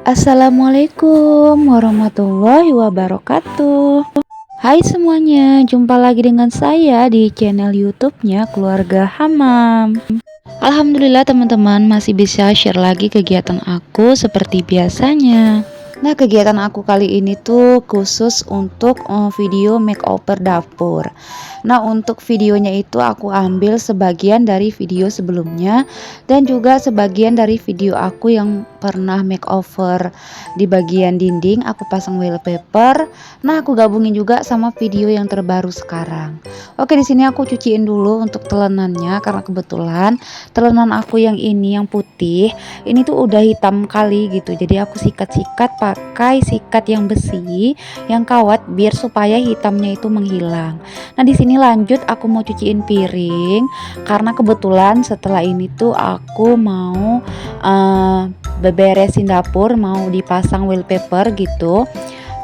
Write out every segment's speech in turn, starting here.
Assalamualaikum warahmatullahi wabarakatuh. Hai semuanya, jumpa lagi dengan saya di channel YouTube-nya Keluarga Hamam. Alhamdulillah teman-teman masih bisa share lagi kegiatan aku seperti biasanya. Nah, kegiatan aku kali ini tuh khusus untuk video makeover dapur. Nah, untuk videonya itu aku ambil sebagian dari video sebelumnya dan juga sebagian dari video aku yang pernah makeover di bagian dinding, aku pasang wallpaper. Nah, aku gabungin juga sama video yang terbaru sekarang. Oke, di sini aku cuciin dulu untuk telenannya karena kebetulan telenan aku yang ini yang putih ini tuh udah hitam kali gitu, jadi aku sikat-sikat pakai sikat yang besi yang kawat biar supaya hitamnya itu menghilang. Nah, di sini lanjut aku mau cuciin piring karena kebetulan setelah ini tuh aku mau beberesin dapur, mau dipasang wallpaper gitu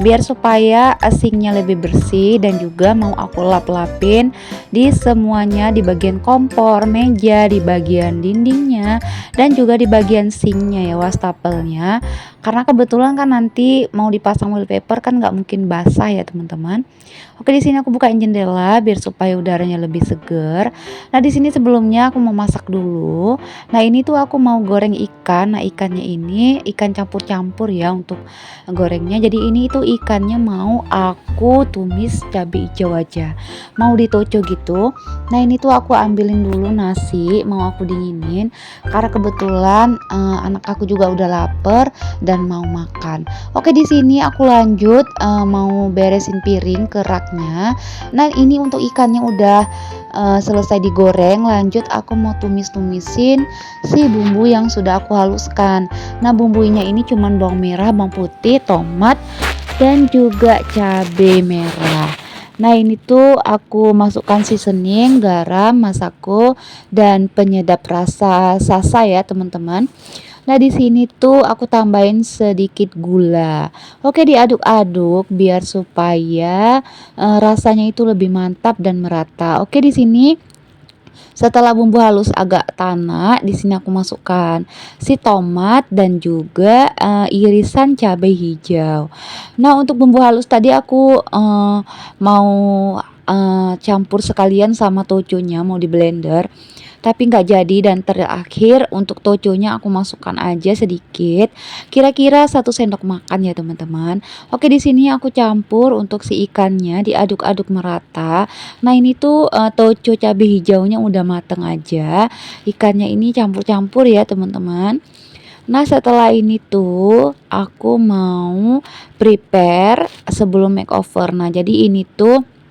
biar supaya sinknya lebih bersih, dan juga mau aku lap-lapin di semuanya, di bagian kompor, meja, di bagian dindingnya, dan juga di bagian sinknya ya, wastafelnya, karena kebetulan kan nanti mau dipasang wallpaper kan nggak mungkin basah ya teman-teman. Oke, di sini aku bukain jendela biar supaya udaranya lebih segar. Nah, di sini sebelumnya aku mau masak dulu. Nah, ini tuh aku mau goreng ikan. Nah, ikannya ini ikan campur-campur ya untuk gorengnya. Jadi ini tuh ikannya mau aku tumis cabai hijau aja, mau ditoco gitu. Nah, ini tuh aku ambilin dulu nasi, mau aku dinginin karena kebetulan anak aku juga udah lapar dan mau makan. Oke, di sini aku lanjut mau beresin piring ke raknya. Nah, ini untuk ikannya udah selesai digoreng, lanjut aku mau tumis-tumisin si bumbu yang sudah aku haluskan. Nah, bumbunya ini cuman bawang merah, bawang putih, tomat, dan juga cabai merah. Nah, ini tuh aku masukkan seasoning, garam, masako, dan penyedap rasa sasa ya teman-teman. Nah, di sini tuh aku tambahin sedikit gula. Oke, diaduk-aduk biar supaya rasanya itu lebih mantap dan merata. Oke, di sini setelah bumbu halus agak tanak, di sini aku masukkan si tomat dan juga irisan cabai hijau. Nah, untuk bumbu halus tadi aku mau campur sekalian sama toconya, mau di blender tapi nggak jadi, dan terakhir untuk toconya aku masukkan aja sedikit, kira-kira 1 sendok makan ya teman-teman. Oke, di sini aku campur untuk si ikannya, diaduk-aduk merata. Nah, ini tuh toco cabai hijaunya udah mateng aja, ikannya ini campur-campur ya teman-teman. Nah, setelah ini tuh aku mau prepare sebelum makeover. Nah, jadi ini tuh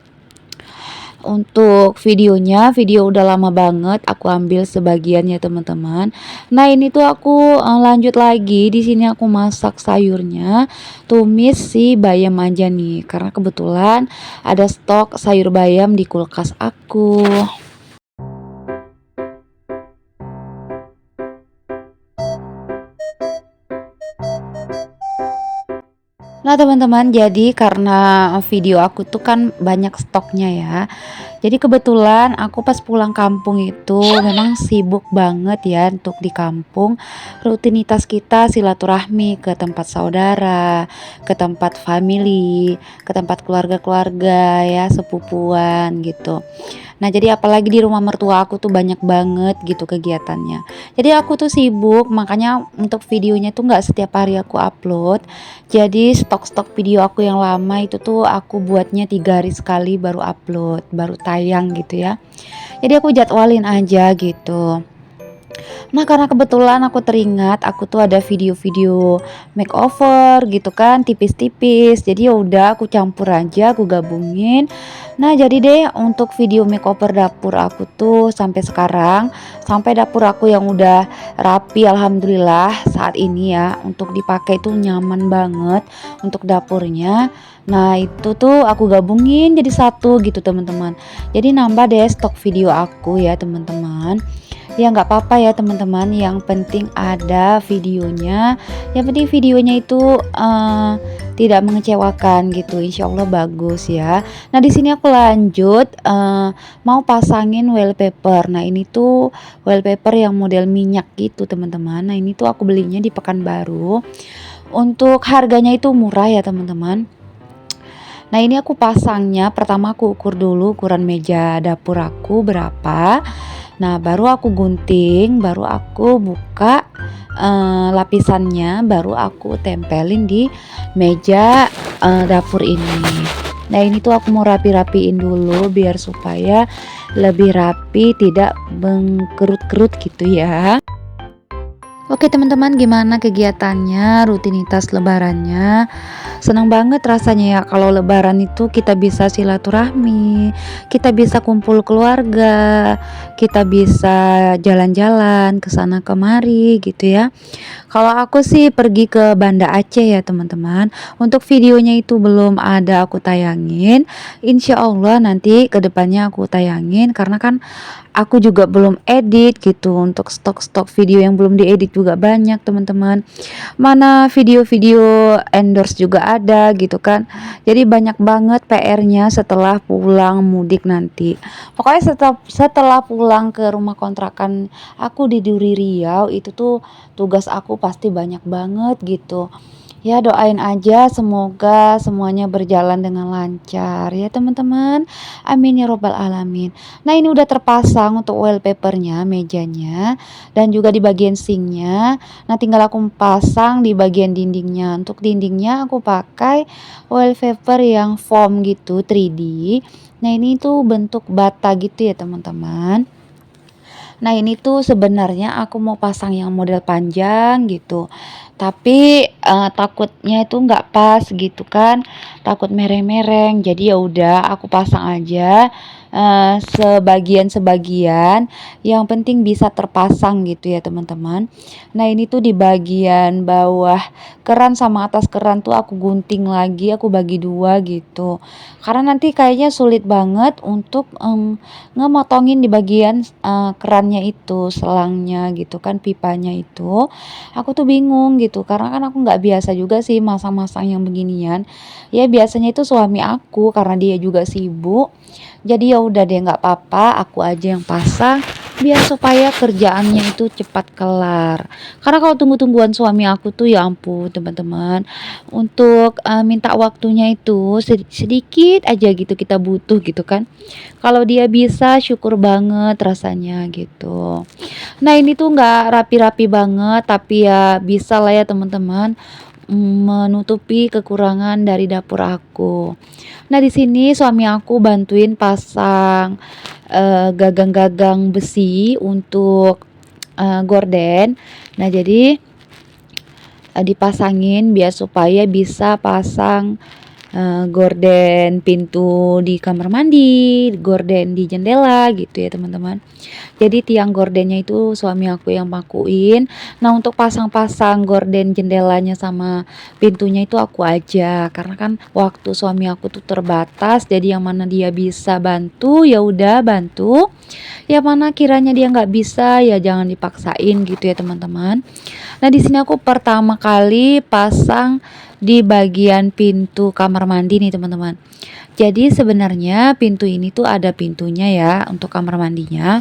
untuk videonya, video udah lama banget aku ambil sebagian ya teman-teman. Nah, ini tuh aku lanjut lagi, di sini aku masak sayurnya, tumis si bayam aja nih karena kebetulan ada stok sayur bayam di kulkas aku. Nah, teman-teman, jadi karena video aku tuh kan banyak stoknya ya. Jadi kebetulan aku pas pulang kampung itu memang sibuk banget ya untuk di kampung. Rutinitas kita silaturahmi ke tempat saudara, ke tempat family, ke tempat keluarga-keluarga ya, sepupuan gitu. Nah, jadi apalagi di rumah mertua aku tuh banyak banget gitu kegiatannya. Jadi aku tuh sibuk, makanya untuk videonya tuh nggak setiap hari aku upload. Jadi stok-stok video aku yang lama itu tuh aku buatnya 3 hari sekali baru upload, baru tayang gitu ya. Jadi aku jadwalin aja gitu. Nah, karena kebetulan aku teringat aku tuh ada video-video makeover gitu kan, tipis-tipis. Jadi ya udah aku campur aja, aku gabungin. Nah, jadi deh untuk video makeover dapur aku tuh sampai sekarang, sampai dapur aku yang udah rapi alhamdulillah saat ini ya, untuk dipakai tuh nyaman banget untuk dapurnya. Nah, itu tuh aku gabungin jadi satu gitu teman-teman. Jadi nambah deh stok video aku ya teman-teman. Ya nggak apa-apa ya teman-teman, yang penting ada videonya, yang penting videonya itu tidak mengecewakan gitu, insya Allah bagus ya. Nah, di sini aku lanjut mau pasangin wallpaper. Nah, ini tuh wallpaper yang model minyak gitu teman-teman. Nah, ini tuh aku belinya di Pekanbaru. Untuk harganya itu murah ya teman-teman. Nah ini aku pasangnya, pertama aku ukur dulu ukuran meja dapur aku berapa. Nah baru aku gunting, baru aku buka lapisannya, baru aku tempelin di meja dapur ini. Nah ini tuh aku mau rapi-rapiin dulu biar supaya lebih rapi, tidak mengkerut-kerut gitu ya. Oke teman-teman, gimana kegiatannya, rutinitas lebarannya? Senang banget rasanya ya kalau lebaran itu kita bisa silaturahmi, kita bisa kumpul keluarga, kita bisa jalan-jalan ke sana kemari gitu ya. Kalau aku sih pergi ke Banda Aceh ya teman-teman. Untuk videonya itu belum ada aku tayangin. Insya Allah nanti kedepannya aku tayangin, karena kan aku juga belum edit gitu. Untuk stok-stok video yang belum diedit juga banyak teman-teman. Mana video-video endorse juga ada gitu kan. Jadi banyak banget PR-nya setelah pulang mudik nanti. Pokoknya setelah pulang ke rumah kontrakan aku di Duri Riau itu tuh tugas aku pasti banyak banget gitu. Ya doain aja semoga semuanya berjalan dengan lancar ya teman-teman. Amin ya robbal alamin. Nah ini udah terpasang untuk wallpapernya, mejanya, dan juga di bagian sinknya. Nah tinggal aku pasang di bagian dindingnya. Untuk dindingnya aku pakai wallpaper yang foam gitu 3D. Nah ini tuh bentuk bata gitu ya teman-teman. Nah ini tuh sebenarnya aku mau pasang yang model panjang gitu, tapi takutnya itu nggak pas gitu kan, takut mereng-mereng. Jadi ya udah aku pasang aja sebagian-sebagian, yang penting bisa terpasang gitu ya teman-teman. Nah ini tuh di bagian bawah keran sama atas keran tuh aku gunting lagi, aku bagi dua gitu, karena nanti kayaknya sulit banget untuk ngemotongin di bagian kerannya itu, selangnya gitu kan, pipanya itu. Aku tuh bingung gitu karena kan aku nggak biasa juga sih masang-masang yang beginian. Ya biasanya itu suami aku karena dia juga sibuk. Jadi ya udah deh, nggak apa-apa, aku aja yang pasang biar supaya kerjaannya itu cepat kelar. Karena kalau tunggu-tungguan suami aku tuh ya ampun teman-teman, untuk minta waktunya itu sedikit aja gitu kita butuh gitu kan. Kalau dia bisa syukur banget rasanya gitu. Nah ini tuh nggak rapi-rapi banget, tapi ya bisa lah ya teman-teman, menutupi kekurangan dari dapur aku. Nah di sini suami aku bantuin pasang gagang-gagang besi untuk gorden. Nah jadi dipasangin biar supaya bisa pasang gorden pintu di kamar mandi, gorden di jendela gitu ya teman-teman. Jadi tiang gordennya itu suami aku yang pakuin. Nah untuk pasang-pasang gorden jendelanya sama pintunya itu aku aja, karena kan waktu suami aku tuh terbatas. Jadi yang mana dia bisa bantu ya udah bantu, yang mana kiranya dia nggak bisa ya jangan dipaksain gitu ya teman-teman. Nah di sini aku pertama kali pasang di bagian pintu kamar mandi nih teman-teman. Jadi sebenarnya pintu ini tuh ada pintunya ya untuk kamar mandinya.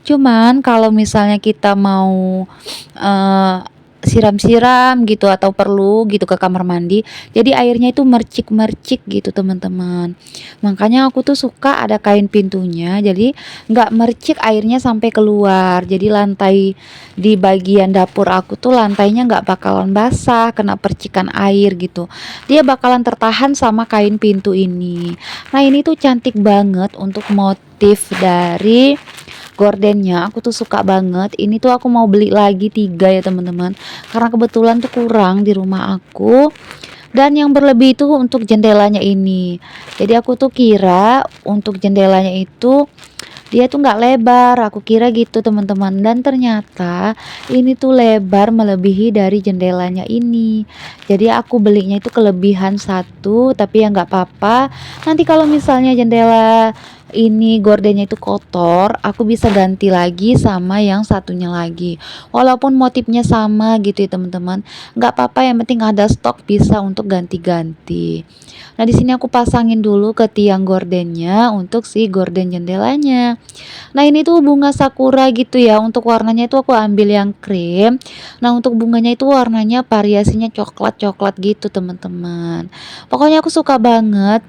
Cuman kalau misalnya kita mau eh, siram-siram gitu atau perlu gitu ke kamar mandi, jadi airnya itu mercik-mercik gitu teman-teman. Makanya aku tuh suka ada kain pintunya, jadi nggak mercik airnya sampai keluar. Jadi lantai di bagian dapur aku tuh lantainya nggak bakalan basah kena percikan air gitu. Dia bakalan tertahan sama kain pintu ini. Nah ini tuh cantik banget untuk motif dari gordennya. Aku tuh suka banget. Ini tuh aku mau beli lagi 3 ya teman-teman, karena kebetulan tuh kurang di rumah aku. Dan yang berlebih itu untuk jendelanya ini. Jadi aku tuh kira untuk jendelanya itu dia tuh nggak lebar, aku kira gitu teman-teman, dan ternyata ini tuh lebar melebihi dari jendelanya ini. Jadi aku belinya itu kelebihan satu, tapi ya nggak apa-apa. Nanti kalau misalnya jendela ini gordennya itu kotor, aku bisa ganti lagi sama yang satunya lagi. Walaupun motifnya sama gitu ya teman-teman, nggak apa-apa, yang penting ada stok bisa untuk ganti-ganti. Nah, di sini aku pasangin dulu ke tiang gordennya untuk si gorden jendelanya. Nah, ini tuh bunga sakura gitu ya. Untuk warnanya itu aku ambil yang krem. Nah, untuk bunganya itu warnanya variasinya coklat-coklat gitu, teman-teman. Pokoknya aku suka banget,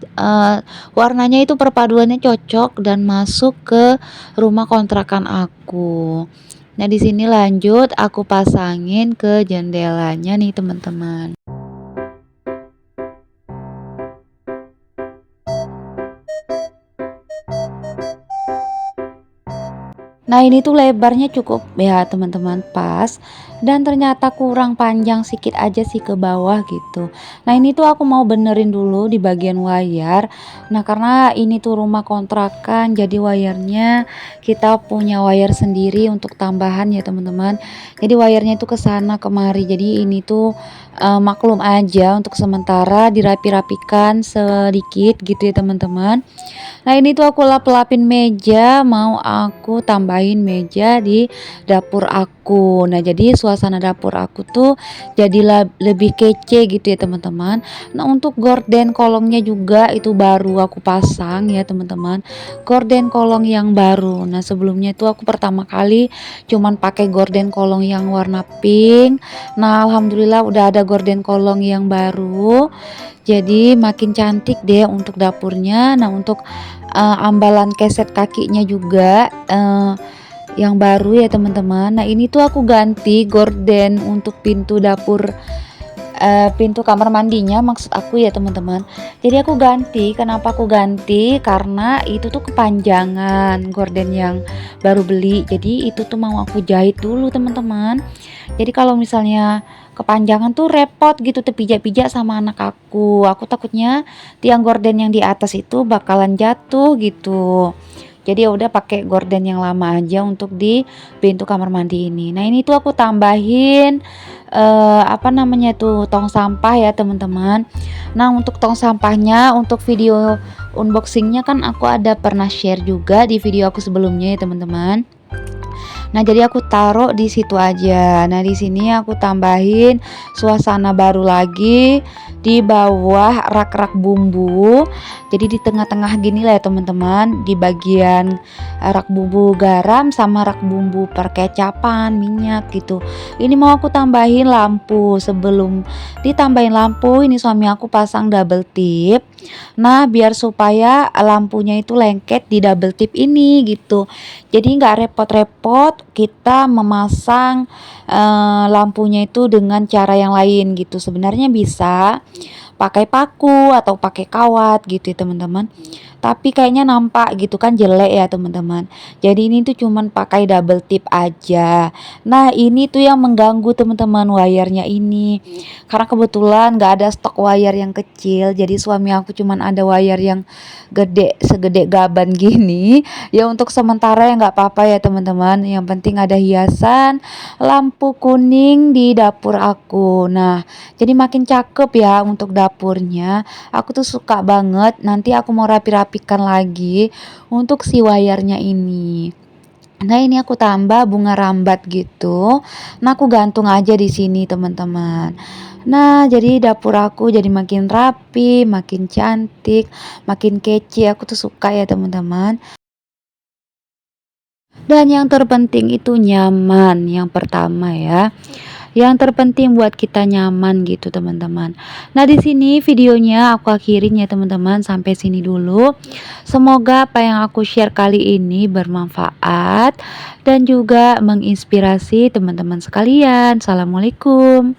warnanya itu perpaduannya cocok dan masuk ke rumah kontrakan aku. Nah, di sini lanjut aku pasangin ke jendelanya nih, teman-teman. Nah, ini tuh lebarnya cukup ya teman-teman, pas, dan ternyata kurang panjang sedikit aja sih ke bawah gitu. Nah, ini tuh aku mau benerin dulu di bagian wayar. Nah, karena ini tuh rumah kontrakan, jadi wayarnya kita punya wayar sendiri untuk tambahan ya teman-teman. Jadi wayarnya itu ke sana kemari. Jadi ini tuh maklum aja untuk sementara dirapi-rapikan sedikit gitu ya teman-teman. Nah, ini tuh aku lap-lapin meja, mau aku tambahin meja di dapur aku. Nah, jadi suasana dapur aku tuh jadi lebih kece gitu ya teman-teman. Nah, untuk gorden kolongnya juga itu baru aku pasang ya teman-teman. Gorden kolong yang baru. Nah, sebelumnya itu aku pertama kali cuman pakai gorden kolong yang warna pink. Nah, alhamdulillah udah ada gorden kolong yang baru. Jadi makin cantik deh untuk dapurnya. Nah, untuk ambalan keset kakinya juga yang baru ya teman-teman. Nah, ini tuh aku ganti gorden untuk pintu dapur, pintu kamar mandinya maksud aku ya teman-teman. Jadi aku ganti, kenapa aku ganti? Karena itu tuh kepanjangan gorden yang baru beli. Jadi itu tuh mau aku jahit dulu teman-teman. Jadi kalau misalnya kepanjangan tuh repot gitu terpijak-pijak sama anak aku. Aku takutnya tiang gorden yang di atas itu bakalan jatuh gitu. Jadi ya udah pakai gorden yang lama aja untuk di pintu kamar mandi ini. Nah, ini tuh aku tambahin apa namanya tuh, tong sampah ya teman-teman. Nah, untuk tong sampahnya, untuk video unboxingnya kan aku ada pernah share juga di video aku sebelumnya ya teman-teman. Nah, jadi aku taruh di situ aja. Nah, di sini aku tambahin suasana baru lagi di bawah rak-rak bumbu. Jadi di tengah-tengah gini lah ya teman-teman, di bagian rak bumbu garam sama rak bumbu perkecapan, minyak gitu. Ini mau aku tambahin lampu. Sebelum ditambahin lampu, ini suami aku pasang double tip. Nah, biar supaya lampunya itu lengket di double tip ini gitu. Jadi nggak repot-repot kita memasang lampunya itu dengan cara yang lain gitu. Sebenarnya bisa pakai paku atau pakai kawat gitu ya teman-teman. Tapi kayaknya nampak gitu kan jelek ya teman-teman. Jadi ini tuh cuman pakai double tip aja. Nah, ini tuh yang mengganggu teman-teman, wayarnya ini. Karena kebetulan nggak ada stok wayar yang kecil. Jadi suami aku cuman ada wayar yang gede, segede gaban gini. Ya untuk sementara ya nggak apa-apa ya teman-teman. Yang penting ada hiasan lampu kuning di dapur aku. Nah, jadi makin cakep ya untuk dapurnya. Aku tuh suka banget. Nanti aku mau rapi-rapikan lagi untuk si wayarnya ini. Nah, ini aku tambah bunga rambat gitu. Nah, aku gantung aja di sini teman-teman. Nah, jadi dapur aku jadi makin rapi, makin cantik, makin kece. Aku tuh suka ya teman-teman. Dan yang terpenting itu nyaman, yang pertama ya. Yang terpenting buat kita nyaman gitu teman-teman. Nah, di sini videonya aku akhirin ya teman-teman, sampai sini dulu. Semoga apa yang aku share kali ini bermanfaat dan juga menginspirasi teman-teman sekalian. Assalamualaikum.